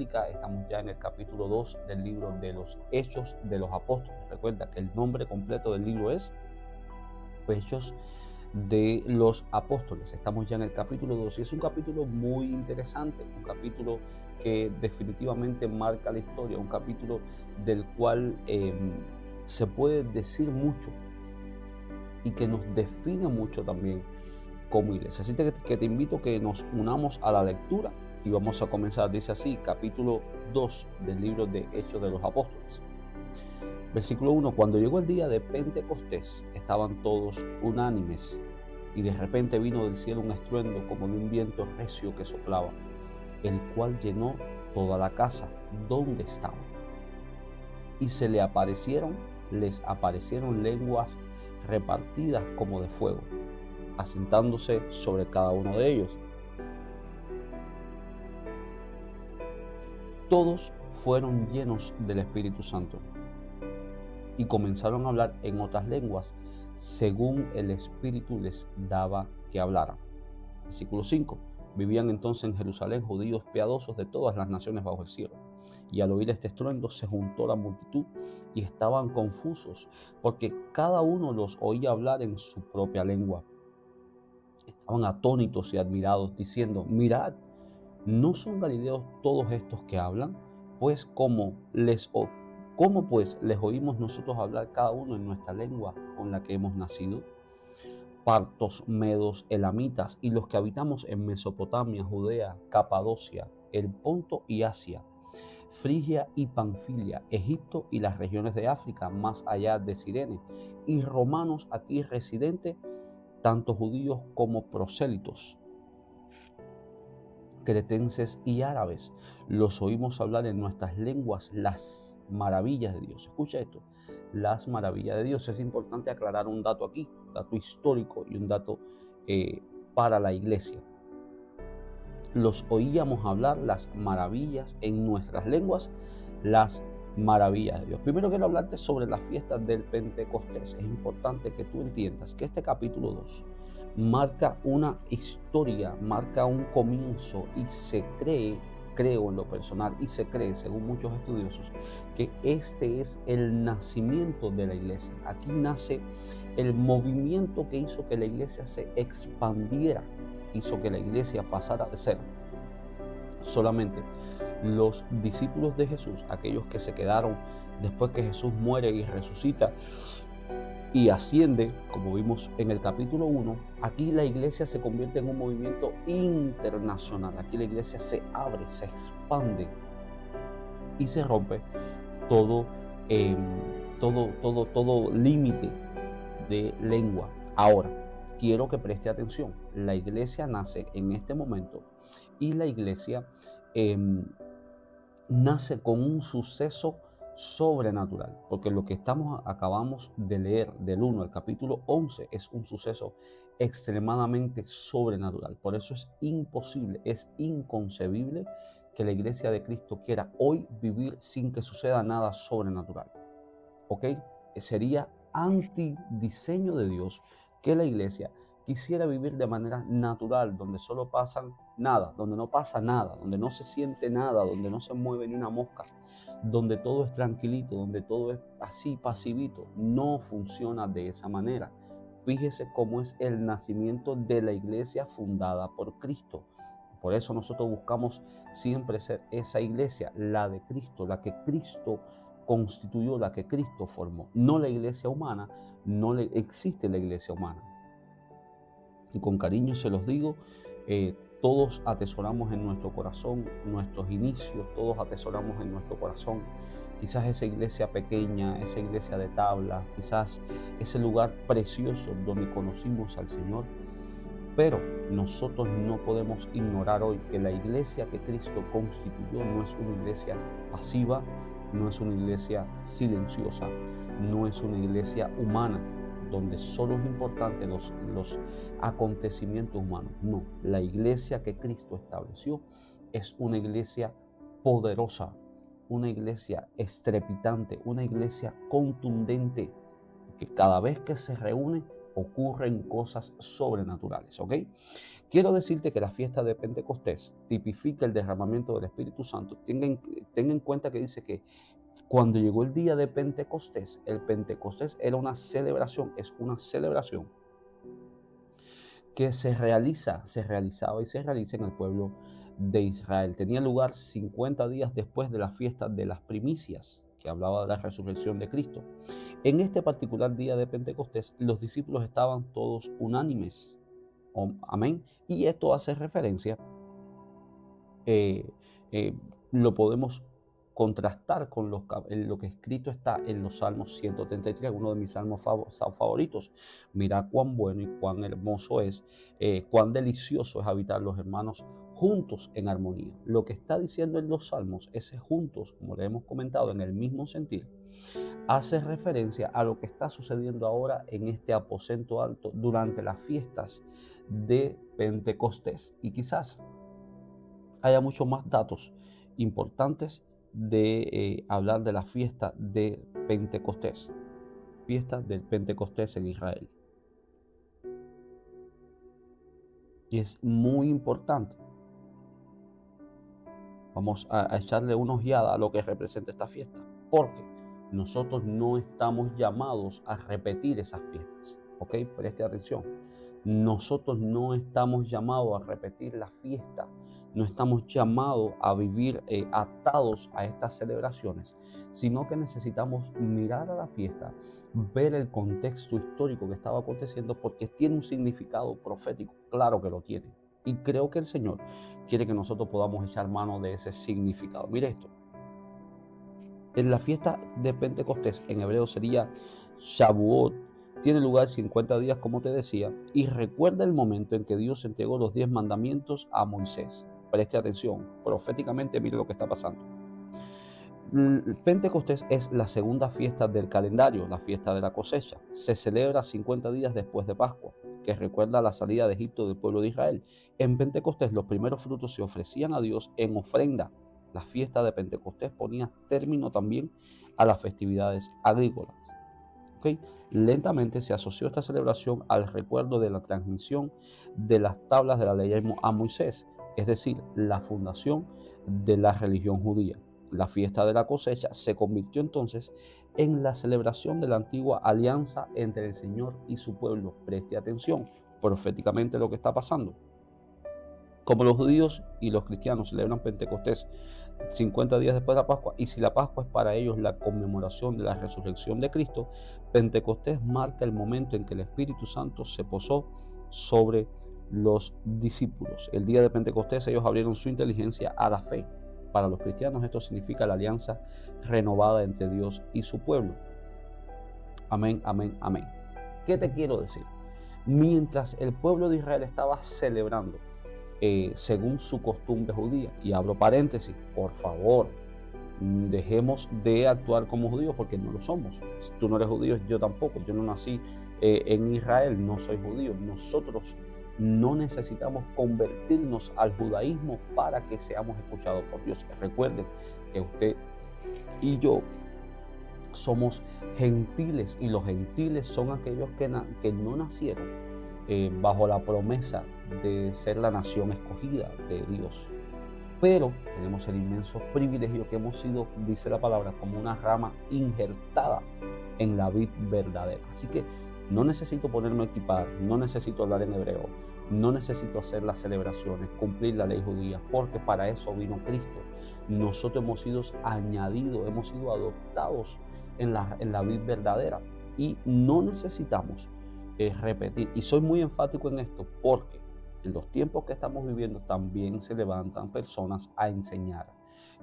bíblica. Estamos ya en el capítulo 2 del libro de los Hechos de los Apóstoles. Recuerda que el nombre completo del libro es Hechos de los Apóstoles. Estamos ya en el capítulo 2 y es un capítulo muy interesante, un capítulo que definitivamente marca la historia, un capítulo del cual se puede decir mucho y que nos define mucho también como iglesia. Así que te invito a que nos unamos a la lectura y vamos a comenzar. Dice así, capítulo 2 del libro de Hechos de los Apóstoles. Versículo 1. Cuando llegó el día de Pentecostés, estaban todos unánimes, y de repente vino del cielo un estruendo como de un viento recio que soplaba, el cual llenó toda la casa donde estaban. Y les aparecieron lenguas repartidas como de fuego, asentándose sobre cada uno de ellos. Todos fueron llenos del Espíritu Santo y comenzaron a hablar en otras lenguas según el Espíritu les daba que hablaran. Versículo 5. Vivían entonces en Jerusalén judíos piadosos de todas las naciones bajo el cielo. Y al oír este estruendo se juntó la multitud y estaban confusos, porque cada uno los oía hablar en su propia lengua. Estaban atónitos y admirados, diciendo: mirad, ¿no son galileos todos estos que hablan? Pues ¿cómo pues les oímos nosotros hablar cada uno en nuestra lengua con la que hemos nacido? Partos, medos, elamitas y los que habitamos en Mesopotamia, Judea, Capadocia, el Ponto y Asia, Frigia y Panfilia, Egipto y las regiones de África más allá de Cirene, y romanos aquí residentes, tanto judíos como prosélitos, cretenses y árabes, los oímos hablar en nuestras lenguas las maravillas de Dios. Escucha esto, las maravillas de Dios. Es importante aclarar un dato aquí, un dato histórico y un dato para la iglesia. Los oíamos hablar las maravillas en nuestras lenguas, las maravillas de Dios. Primero quiero hablarte sobre las fiestas del Pentecostés. Es importante que tú entiendas que este capítulo 2 marca una historia, marca un comienzo y se creo en lo personal y se cree, según muchos estudiosos, que este es el nacimiento de la iglesia. Aquí nace el movimiento que hizo que la iglesia se expandiera, hizo que la iglesia pasara de ser solamente los discípulos de Jesús, aquellos que se quedaron después que Jesús muere y resucita y asciende, como vimos en el capítulo 1, aquí la iglesia se convierte en un movimiento internacional. Aquí la iglesia se abre, se expande y se rompe todo límite de lengua. Ahora, quiero que preste atención. La iglesia nace en este momento y la iglesia nace con un suceso sobrenatural, porque lo que acabamos de leer del 1 al capítulo 11 es un suceso extremadamente sobrenatural. Por eso es imposible, es inconcebible que la iglesia de Cristo quiera hoy vivir sin que suceda nada sobrenatural. ¿Ok? Sería antidiseño de Dios que la iglesia quisiera vivir de manera natural, donde solo pasan nada, donde no pasa nada, donde no se siente nada, donde no se mueve ni una mosca, donde todo es tranquilito, donde todo es así pasivito. No funciona de esa manera. Fíjese cómo es el nacimiento de la iglesia fundada por Cristo. Por eso nosotros buscamos siempre ser esa iglesia, la de Cristo, la que Cristo constituyó, la que Cristo formó. No la iglesia humana, no existe la iglesia humana. Y con cariño se los digo, todos atesoramos en nuestro corazón nuestros inicios, todos atesoramos en nuestro corazón quizás esa iglesia pequeña, esa iglesia de tablas, quizás ese lugar precioso donde conocimos al Señor. Pero nosotros no podemos ignorar hoy que la iglesia que Cristo constituyó no es una iglesia pasiva, no es una iglesia silenciosa, no es una iglesia humana, donde solo es importante los acontecimientos humanos. No, la iglesia que Cristo estableció es una iglesia poderosa, una iglesia estrepitante, una iglesia contundente, que cada vez que se reúne ocurren cosas sobrenaturales, ¿ok? Quiero decirte que la fiesta de Pentecostés tipifica el derramamiento del Espíritu Santo. Tenga en cuenta que dice que cuando llegó el día de Pentecostés, el Pentecostés era una celebración, es una celebración que se realizaba y se realiza en el pueblo de Israel. Tenía lugar 50 días después de la fiesta de las primicias, que hablaba de la resurrección de Cristo. En este particular día de Pentecostés, los discípulos estaban todos unánimes. Amén. Y esto hace referencia, eh, eh, lo podemos contrastar con lo que escrito está en los Salmos 133, uno de mis salmos favoritos. Mira cuán bueno y cuán hermoso es, cuán delicioso es habitar los hermanos juntos en armonía. Lo que está diciendo en los Salmos, ese juntos, como le hemos comentado, en el mismo sentido, hace referencia a lo que está sucediendo ahora en este aposento alto durante las fiestas de Pentecostés. Y quizás haya muchos más datos importantes de hablar de la fiesta de Pentecostés, fiesta del Pentecostés en Israel. Y es muy importante. Vamos a echarle una ojeada a lo que representa esta fiesta, porque nosotros no estamos llamados a repetir esas fiestas. ¿Ok? Preste atención. Nosotros no estamos llamados a repetir la fiesta, no estamos llamados a vivir atados a estas celebraciones, sino que necesitamos mirar a la fiesta, ver el contexto histórico que estaba aconteciendo, porque tiene un significado profético, claro que lo tiene. Y creo que el Señor quiere que nosotros podamos echar mano de ese significado. Mire esto. En la fiesta de Pentecostés, en hebreo sería Shavuot, tiene lugar 50 días, como te decía, y recuerda el momento en que Dios entregó los 10 mandamientos a Moisés. Preste atención, proféticamente mire lo que está pasando. Pentecostés es la segunda fiesta del calendario, la fiesta de la cosecha. Se celebra 50 días después de Pascua, que recuerda la salida de Egipto del pueblo de Israel. En Pentecostés los primeros frutos se ofrecían a Dios en ofrenda. La fiesta de Pentecostés ponía término también a las festividades agrícolas. ¿Okay? Lentamente se asoció esta celebración al recuerdo de la transmisión de las tablas de la ley a Moisés, es decir, la fundación de la religión judía. La fiesta de la cosecha se convirtió entonces en la celebración de la antigua alianza entre el Señor y su pueblo. Preste atención proféticamente lo que está pasando. Como los judíos y los cristianos celebran Pentecostés 50 días después de la Pascua, y si la Pascua es para ellos la conmemoración de la resurrección de Cristo, Pentecostés marca el momento en que el Espíritu Santo se posó sobre los discípulos. El día de Pentecostés ellos abrieron su inteligencia a la fe. Para los cristianos esto significa la alianza renovada entre Dios y su pueblo. Amén, amén, amén. ¿Qué te quiero decir? Mientras el pueblo de Israel estaba celebrando según su costumbre judía, y abro paréntesis, por favor, dejemos de actuar como judíos porque no lo somos. Si tú no eres judío, yo tampoco. Yo no nací en Israel, no soy judío. Nosotros no necesitamos convertirnos al judaísmo para que seamos escuchados por Dios. Recuerden que usted y yo somos gentiles, y los gentiles son aquellos que no nacieron bajo la promesa de ser la nación escogida de Dios. Pero tenemos el inmenso privilegio que hemos sido, dice la palabra, como una rama injertada en la vid verdadera. Así que no necesito ponerme a equipar, no necesito hablar en hebreo, no necesito hacer las celebraciones, cumplir la ley judía, porque para eso vino Cristo. Nosotros hemos sido añadidos, hemos sido adoptados en la vid verdadera, y no necesitamos repetir. Y soy muy enfático en esto porque en los tiempos que estamos viviendo también se levantan personas a enseñar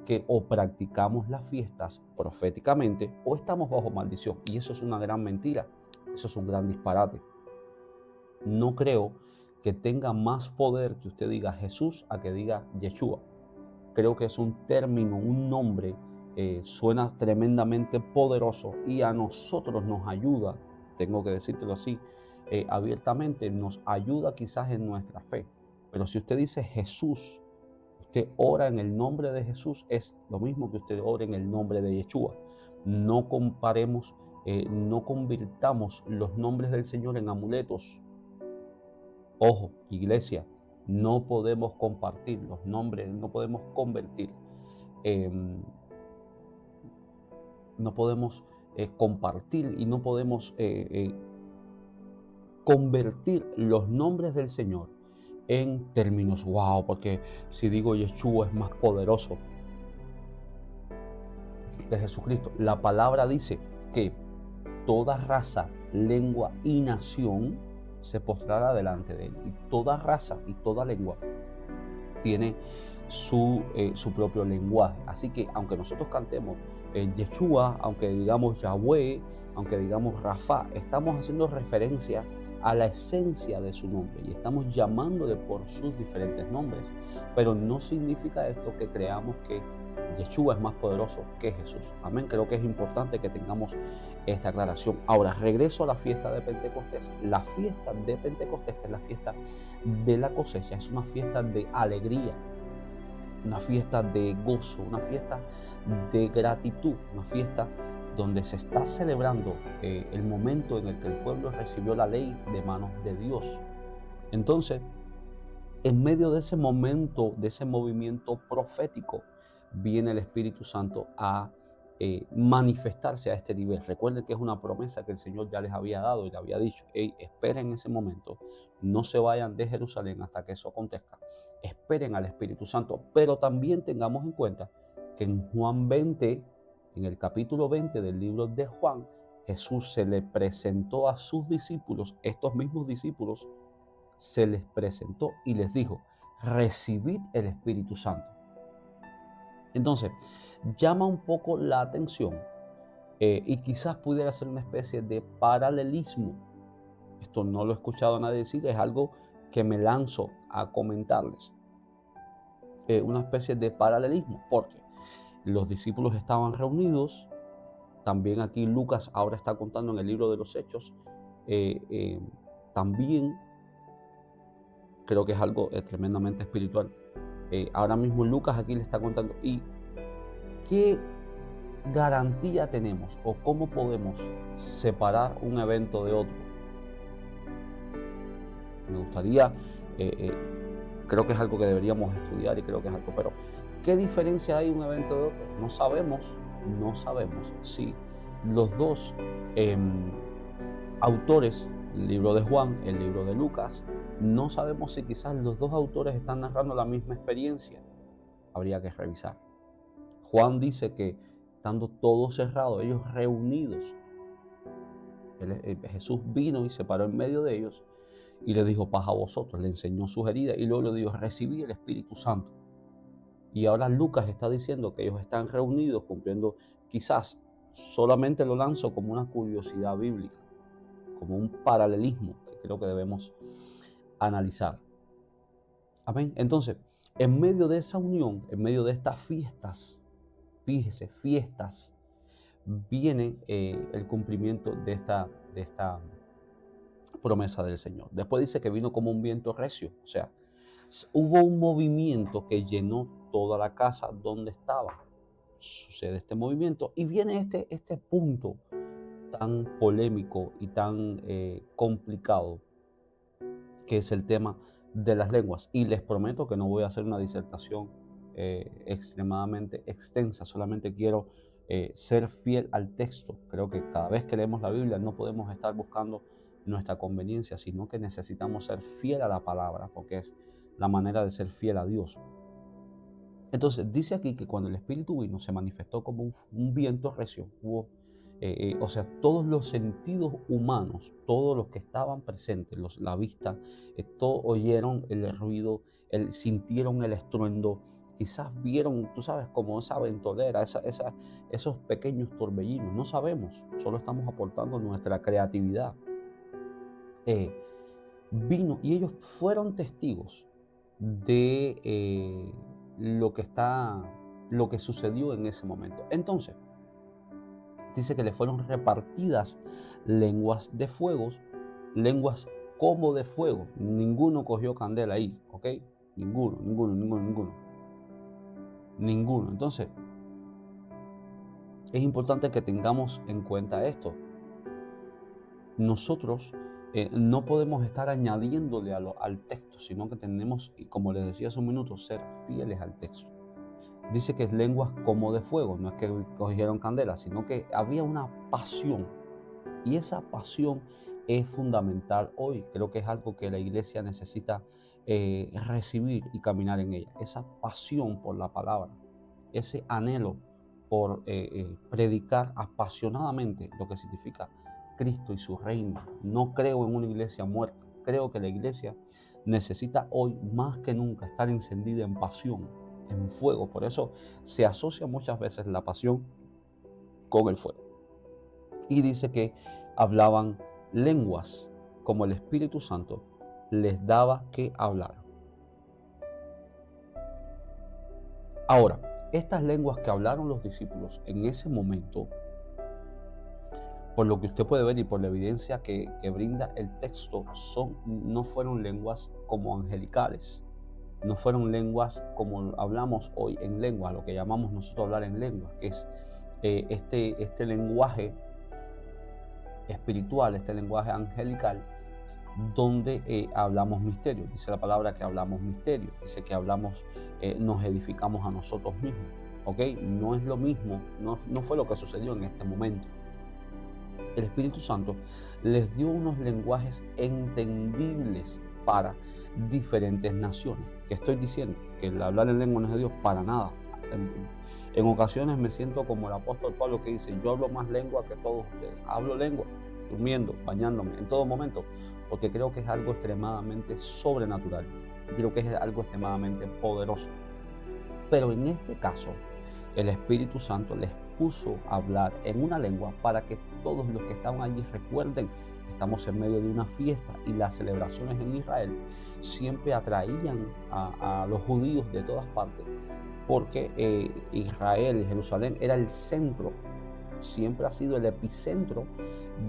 que o practicamos las fiestas proféticamente o estamos bajo maldición. Y eso es una gran mentira, eso es un gran disparate. No creo que tenga más poder que usted diga Jesús a que diga Yeshua. Creo que es un término, un nombre, suena tremendamente poderoso, y a nosotros nos ayuda, tengo que decírtelo así, abiertamente, nos ayuda quizás en nuestra fe. Pero si usted dice Jesús, usted ora en el nombre de Jesús, es lo mismo que usted ora en el nombre de Yeshua. No comparemos, no convirtamos los nombres del Señor en amuletos. Ojo, iglesia, no podemos compartir los nombres, no podemos convertir, no podemos compartir y no podemos convertir los nombres del Señor en términos wow, porque si digo Yeshua es más poderoso de Jesucristo. La palabra dice que toda raza, lengua y nación se postrará delante de él. Y toda raza y toda lengua tiene su propio lenguaje. Así que aunque nosotros cantemos Yeshua, aunque digamos Yahweh, aunque digamos Rafa, estamos haciendo referencia a la esencia de su nombre y estamos llamándole por sus diferentes nombres. Pero no significa esto que creamos que Yeshua es más poderoso que Jesús. Amén. Creo que es importante que tengamos esta aclaración. Ahora, regreso a la fiesta de Pentecostés. La fiesta de Pentecostés, que es la fiesta de la cosecha, es una fiesta de alegría, una fiesta de gozo, una fiesta de gratitud, una fiesta donde se está celebrando el momento en el que el pueblo recibió la ley de manos de Dios. Entonces, en medio de ese momento, de ese movimiento profético, viene el Espíritu Santo a manifestarse a este nivel. Recuerden que es una promesa que el Señor ya les había dado y le había dicho: hey, esperen ese momento, no se vayan de Jerusalén hasta que eso acontezca, esperen al Espíritu Santo. Pero también tengamos en cuenta que en Juan 20, en el capítulo 20 del libro de Juan, Jesús se le presentó a sus discípulos, estos mismos discípulos se les presentó y les dijo: recibid el Espíritu Santo. Entonces, llama un poco la atención y quizás pudiera ser una especie de paralelismo. Esto no lo he escuchado a nadie decir, es algo que me lanzo a comentarles. Una especie de paralelismo, porque los discípulos estaban reunidos. También aquí Lucas ahora está contando en el libro de los Hechos. También creo que es algo tremendamente espiritual. Ahora mismo Lucas aquí le está contando. ¿Y qué garantía tenemos o cómo podemos separar un evento de otro? Me gustaría, creo que es algo que deberíamos estudiar y creo que es algo, pero ¿qué diferencia hay un evento de otro? No sabemos si los dos autores, el libro de Juan, el libro de Lucas, no sabemos si quizás los dos autores están narrando la misma experiencia. Habría que revisar. Juan dice que estando todo cerrado, ellos reunidos, Jesús vino y se paró en medio de ellos y le dijo: paz a vosotros, le enseñó sus heridas y luego le dijo: recibí el Espíritu Santo. Y ahora Lucas está diciendo que ellos están reunidos cumpliendo, quizás solamente lo lanzo como una curiosidad bíblica, como un paralelismo que creo que debemos analizar. Amén. Entonces, en medio de esa unión, en medio de estas fiestas, fíjese, fiestas, viene el cumplimiento de esta promesa del Señor. Después dice que vino como un viento recio, o sea, hubo un movimiento que llenó toda la casa donde estaba. Sucede este movimiento y viene este punto tan polémico y tan complicado, que es el tema de las lenguas. Y les prometo que no voy a hacer una disertación extremadamente extensa, solamente quiero ser fiel al texto. Creo que cada vez que leemos la Biblia no podemos estar buscando nuestra conveniencia, sino que necesitamos ser fiel a la palabra, porque es la manera de ser fiel a Dios. Entonces dice aquí que cuando el Espíritu vino se manifestó como un viento recio. Hubo, o sea, todos los sentidos humanos, todos los que estaban presentes, la vista, todos oyeron el ruido, sintieron el estruendo, quizás vieron, tú sabes, como esa ventolera, esos pequeños torbellinos. No sabemos, solo estamos aportando nuestra creatividad. Vino y ellos fueron testigos de lo que sucedió en ese momento. Entonces, dice que le fueron repartidas lenguas de fuego, lenguas como de fuego. Ninguno cogió candela ahí, ¿ok? Ninguno. Entonces, es importante que tengamos en cuenta esto. Nosotros no podemos estar añadiéndole al texto, sino que tenemos, y como les decía hace un minuto, ser fieles al texto. Dice que es lenguas como de fuego, no es que cogieron candela, sino que había una pasión. Y esa pasión es fundamental hoy. Creo que es algo que la iglesia necesita recibir y caminar en ella. Esa pasión por la palabra, ese anhelo por predicar apasionadamente lo que significa Cristo y su reino. No creo en una iglesia muerta. Creo que la iglesia necesita hoy más que nunca estar encendida en pasión, en fuego. Por eso se asocia muchas veces la pasión con el fuego. Y dice que hablaban lenguas como el Espíritu Santo les daba que hablar. Ahora, estas lenguas que hablaron los discípulos en ese momento, por lo que usted puede ver y por la evidencia que brinda el texto, no fueron lenguas como angelicales, no fueron lenguas como hablamos hoy en lengua, lo que llamamos nosotros hablar en lengua, que es este lenguaje espiritual, este lenguaje angelical, donde hablamos misterio. Dice la palabra que hablamos misterio, dice que hablamos, nos edificamos a nosotros mismos, ¿ok? No es lo mismo, no fue lo que sucedió en este momento. El Espíritu Santo les dio unos lenguajes entendibles para diferentes naciones. ¿Qué estoy diciendo? Que el hablar en lengua no es de Dios para nada. En ocasiones me siento como el apóstol Pablo que dice, yo hablo más lengua que todos ustedes. Hablo lengua, durmiendo, bañándome, en todo momento, porque creo que es algo extremadamente sobrenatural. Creo que es algo extremadamente poderoso. Pero en este caso, el Espíritu Santo les puso a hablar en una lengua para que todos los que estaban allí recuerden. Estamos en medio de una fiesta y las celebraciones en Israel siempre atraían a los judíos de todas partes, porque Israel, Jerusalén, era el centro, siempre ha sido el epicentro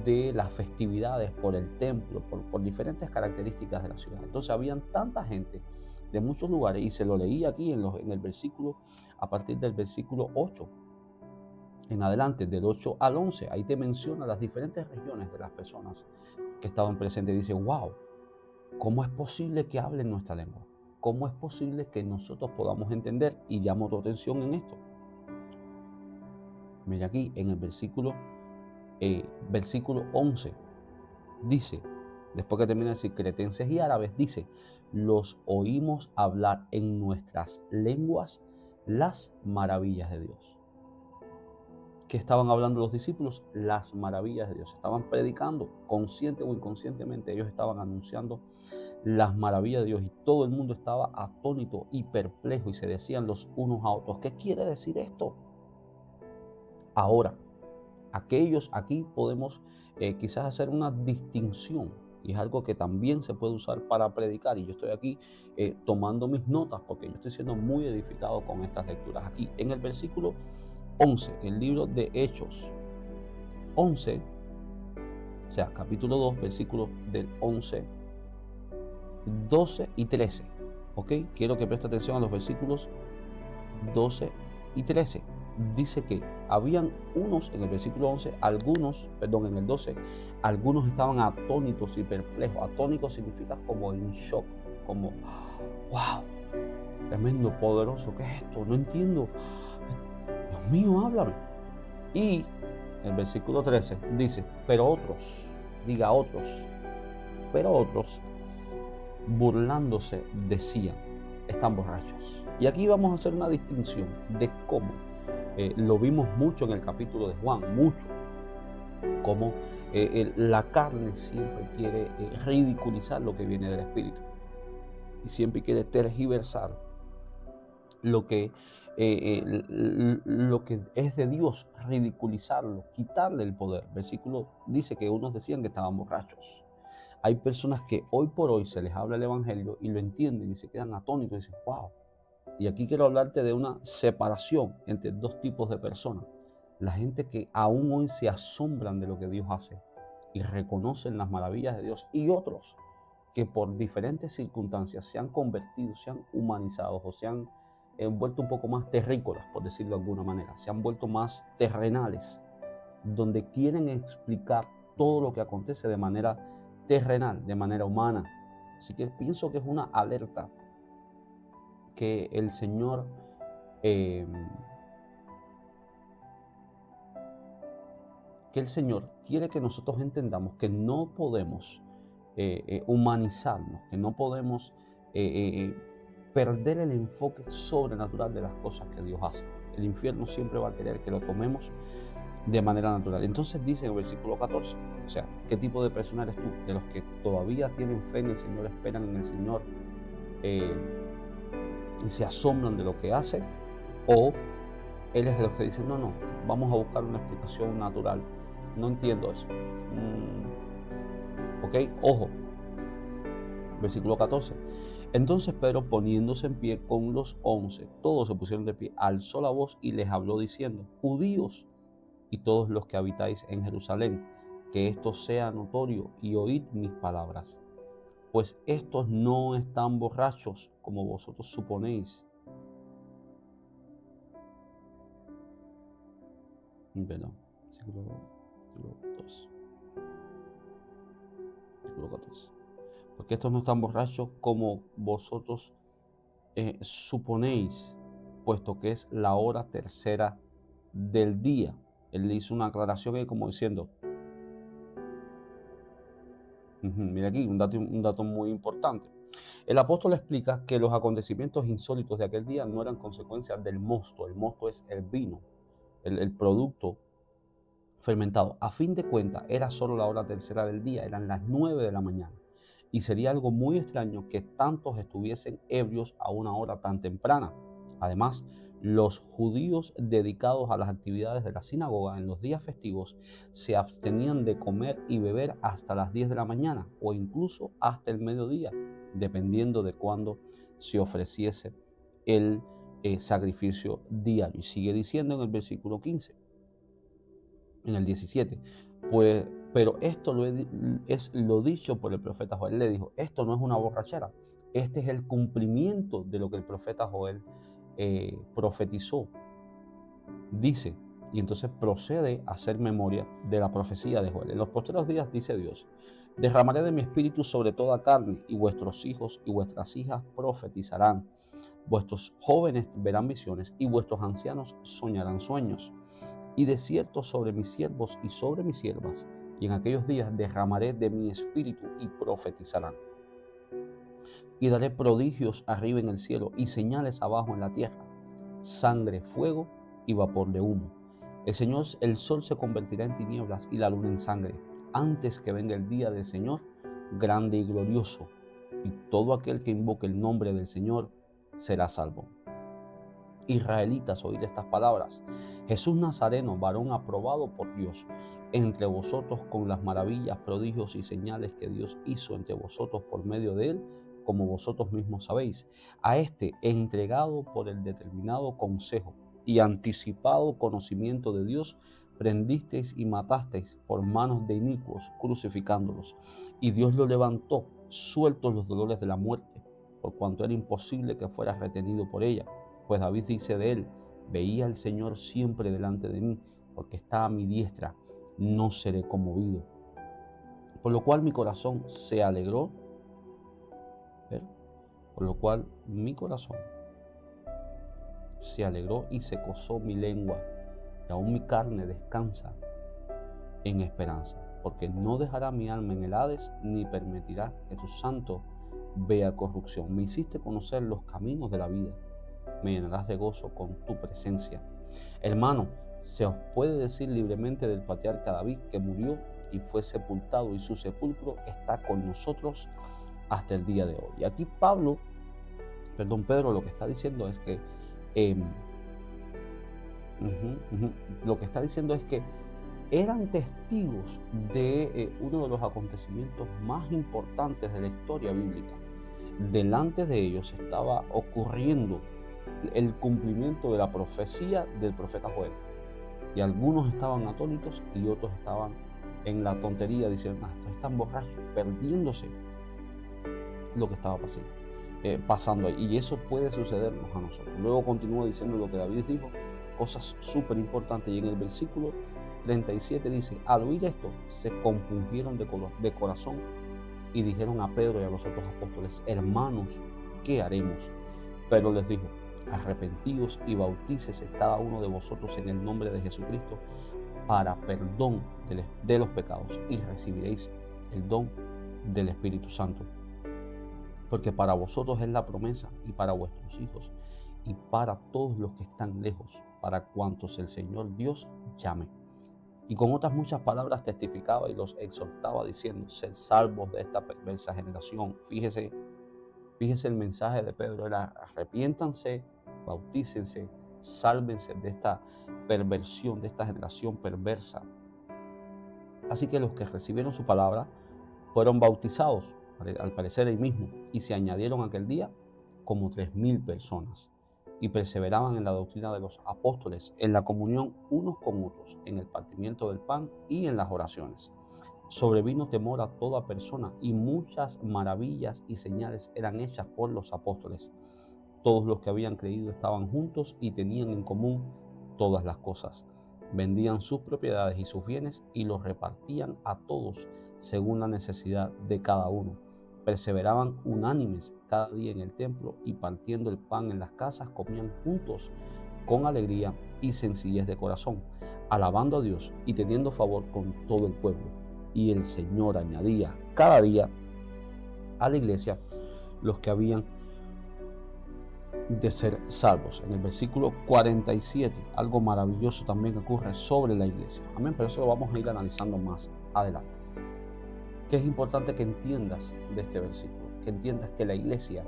de las festividades por el templo, por diferentes características de la ciudad. Entonces habían tanta gente de muchos lugares, y se lo leí aquí en el versículo, a partir del versículo 8 en adelante, del 8 al 11, ahí te menciona las diferentes regiones de las personas que estaban presentes. Dice, wow, ¿cómo es posible que hablen nuestra lengua? ¿Cómo es posible que nosotros podamos entender? Y llamo tu atención en esto. Mira aquí en el versículo 11, dice, después que termina de decir cretenses y árabes, dice, los oímos hablar en nuestras lenguas las maravillas de Dios. ¿Qué estaban hablando los discípulos? Las maravillas de Dios. Estaban predicando, consciente o inconscientemente, ellos estaban anunciando las maravillas de Dios, y todo el mundo estaba atónito y perplejo, y se decían los unos a otros, ¿qué quiere decir esto? Ahora, aquí podemos quizás hacer una distinción, y es algo que también se puede usar para predicar, y yo estoy aquí tomando mis notas porque yo estoy siendo muy edificado con estas lecturas. Aquí en el versículo 11, el libro de Hechos 11, o sea, capítulo 2, versículos del 11, 12 y 13, ¿ok? Quiero que preste atención a los versículos 12 y 13. Dice que habían unos, en el versículo 11, en el 12, algunos estaban atónitos y perplejos. Atónico significa como en shock, como, wow, tremendo, poderoso, ¿qué es esto? No entiendo. Dios mío, háblame. Y el versículo 13 dice, pero otros, pero otros, burlándose, decían, están borrachos. Y aquí vamos a hacer una distinción de cómo lo vimos mucho en el capítulo de Juan, mucho, cómo la carne siempre quiere ridiculizar lo que viene del Espíritu, y siempre quiere tergiversar lo que es de Dios, ridiculizarlo, quitarle el poder. Versículo dice que unos decían que estaban borrachos. Hay personas que hoy por hoy se les habla el evangelio y lo entienden y se quedan atónitos y dicen, wow. Y aquí quiero hablarte de una separación entre dos tipos de personas. La gente que aún hoy se asombran de lo que Dios hace y reconocen las maravillas de Dios, y otros que por diferentes circunstancias se han convertido, se han humanizado o se han vuelto un poco más terrícolas, por decirlo de alguna manera, se han vuelto más terrenales, donde quieren explicar todo lo que acontece de manera terrenal, de manera humana. Así que pienso que es una alerta que el Señor eh, quiere que nosotros entendamos que no podemos humanizarnos, que no podemos perder el enfoque sobrenatural de las cosas que Dios hace. El infierno siempre va a querer que lo tomemos de manera natural. Entonces dice en el versículo 14, o sea, ¿qué tipo de persona eres tú? De los que todavía tienen fe en el Señor, esperan en el Señor y se asombran de lo que hace, o eres de los que dicen, no, vamos a buscar una explicación natural. No entiendo eso. Ok, ojo, versículo 14. Entonces Pedro, poniéndose en pie con los 11, todos se pusieron de pie, alzó la voz y les habló diciendo, judíos y todos los que habitáis en Jerusalén, que esto sea notorio y oíd mis palabras, pues estos no están borrachos como vosotros suponéis. Perdón, versículo 2, versículo 14. Porque estos no están borrachos como vosotros suponéis, puesto que es la hora tercera del día. Él le hizo una aclaración ahí como diciendo, mira aquí, un dato muy importante. El apóstol explica que los acontecimientos insólitos de aquel día no eran consecuencias del mosto. El mosto es el vino, el producto fermentado. A fin de cuentas, era solo la hora tercera del día, eran las 9 de la mañana. Y sería algo muy extraño que tantos estuviesen ebrios a una hora tan temprana. Además, los judíos dedicados a las actividades de la sinagoga en los días festivos se abstenían de comer y beber hasta las 10 de la mañana o incluso hasta el mediodía, dependiendo de cuándo se ofreciese el sacrificio diario. Y sigue diciendo en el versículo 15, en el 17, pues, pero esto es lo dicho por el profeta Joel. Él le dijo, esto no es una borrachera, este es el cumplimiento de lo que el profeta Joel profetizó. Dice, y entonces procede a hacer memoria de la profecía de Joel. En los posteriores días, dice Dios, derramaré de mi espíritu sobre toda carne, y vuestros hijos y vuestras hijas profetizarán. Vuestros jóvenes verán visiones, y vuestros ancianos soñarán sueños. Y de cierto sobre mis siervos y sobre mis siervas, y en aquellos días derramaré de mi espíritu y profetizarán. Y daré prodigios arriba en el cielo y señales abajo en la tierra, sangre, fuego y vapor de humo. El sol se convertirá en tinieblas y la luna en sangre, antes que venga el día del Señor, grande y glorioso, y todo aquel que invoque el nombre del Señor será salvo. Israelitas, oíd estas palabras. Jesús Nazareno, varón aprobado por Dios entre vosotros con las maravillas, prodigios y señales que Dios hizo entre vosotros por medio de él, como vosotros mismos sabéis. A este, entregado por el determinado consejo y anticipado conocimiento de Dios, prendisteis y matasteis por manos de inicuos, crucificándolos. Y Dios lo levantó, sueltos los dolores de la muerte, por cuanto era imposible que fuera retenido por ella. Pues David dice de él, veía al Señor siempre delante de mí, porque está a mi diestra, no seré conmovido. Por lo cual mi corazón se alegró, por lo cual mi corazón se alegró y se gozó mi lengua, y aún mi carne descansa en esperanza, porque no dejará mi alma en el Hades, ni permitirá que tu santo vea corrupción. Me hiciste conocer los caminos de la vida, me llenarás de gozo con tu presencia. Hermano, se os puede decir libremente del patriarca David, que murió y fue sepultado, y su sepulcro está con nosotros hasta el día de hoy. Y aquí Pedro lo que está diciendo es que lo que está diciendo es que eran testigos de uno de los acontecimientos más importantes de la historia bíblica. Delante de ellos estaba ocurriendo el cumplimiento de la profecía del profeta Joel. Y algunos estaban atónitos y otros estaban en la tontería diciendo, están borrachos, perdiéndose lo que estaba pasando ahí. Y eso puede sucedernos a nosotros. Luego continúa diciendo lo que David dijo, cosas súper importantes. Y en el versículo 37 dice, al oír esto, se compungieron de corazón y dijeron a Pedro y a los otros apóstoles: hermanos, ¿qué haremos? Pedro les dijo: arrepentíos y bautícese cada uno de vosotros en el nombre de Jesucristo para perdón de los pecados, y recibiréis el don del Espíritu Santo. Porque para vosotros es la promesa, y para vuestros hijos, y para todos los que están lejos, para cuantos el Señor Dios llame. Y con otras muchas palabras testificaba y los exhortaba diciendo: sed salvos de esta perversa generación. Fíjese el mensaje de Pedro, era: arrepiéntanse, bautícense, sálvense de esta perversión, de esta generación perversa. Así que los que recibieron su palabra fueron bautizados, al parecer ahí mismo, y se añadieron aquel día como 3,000 personas, y perseveraban en la doctrina de los apóstoles, en la comunión unos con otros, en el partimiento del pan y en las oraciones. Sobrevino temor a toda persona, y muchas maravillas y señales eran hechas por los apóstoles. Todos los que habían creído estaban juntos y tenían en común todas las cosas. Vendían sus propiedades y sus bienes y los repartían a todos según la necesidad de cada uno. Perseveraban unánimes cada día en el templo, y partiendo el pan en las casas comían juntos con alegría y sencillez de corazón, alabando a Dios y teniendo favor con todo el pueblo. Y el Señor añadía cada día a la iglesia los que habían de ser salvos. En el versículo 47, algo maravilloso también ocurre sobre la iglesia. Amén, pero eso lo vamos a ir analizando más adelante. Que es importante que entiendas de este versículo, que entiendas que la iglesia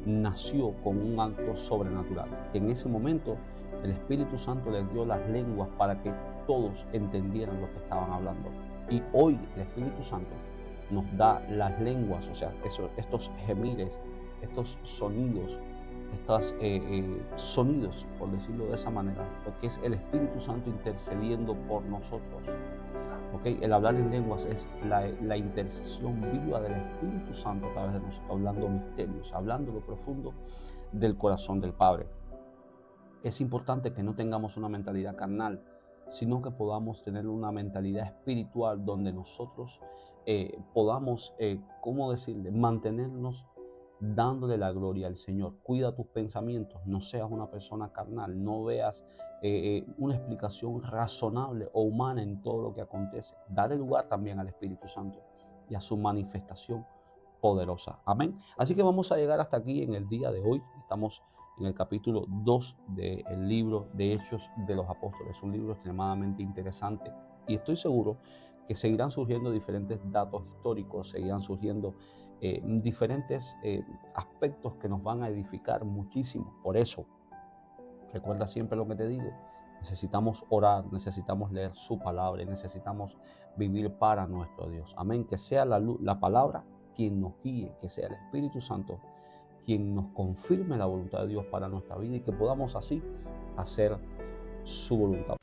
nació con un acto sobrenatural, que en ese momento el Espíritu Santo les dio las lenguas para que todos entendieran lo que estaban hablando. Y hoy el Espíritu Santo nos da las lenguas, o sea, estos gemires, estos sonidos, sonidos, por decirlo de esa manera, porque es el Espíritu Santo intercediendo por nosotros. ¿Okay? El hablar en lenguas es la intercesión viva del Espíritu Santo a través de nosotros, hablando misterios, hablando lo profundo del corazón del Padre. Es importante que no tengamos una mentalidad carnal, sino que podamos tener una mentalidad espiritual donde nosotros podamos, ¿cómo decirle?, mantenernos dándole la gloria al Señor. Cuida tus pensamientos, no seas una persona carnal, no veas una explicación razonable o humana en todo lo que acontece. Dale lugar también al Espíritu Santo y a su manifestación poderosa. Amén. Así que vamos a llegar hasta aquí en el día de hoy. Estamos en el capítulo 2 del libro de Hechos de los Apóstoles, un libro extremadamente interesante, y estoy seguro que seguirán surgiendo diferentes datos históricos, seguirán surgiendo diferentes aspectos que nos van a edificar muchísimo. Por eso, recuerda siempre lo que te digo: necesitamos orar, necesitamos leer su palabra y necesitamos vivir para nuestro Dios. Amén. Que sea la palabra quien nos guíe, que sea el Espíritu Santo quien nos confirme la voluntad de Dios para nuestra vida, y que podamos así hacer su voluntad.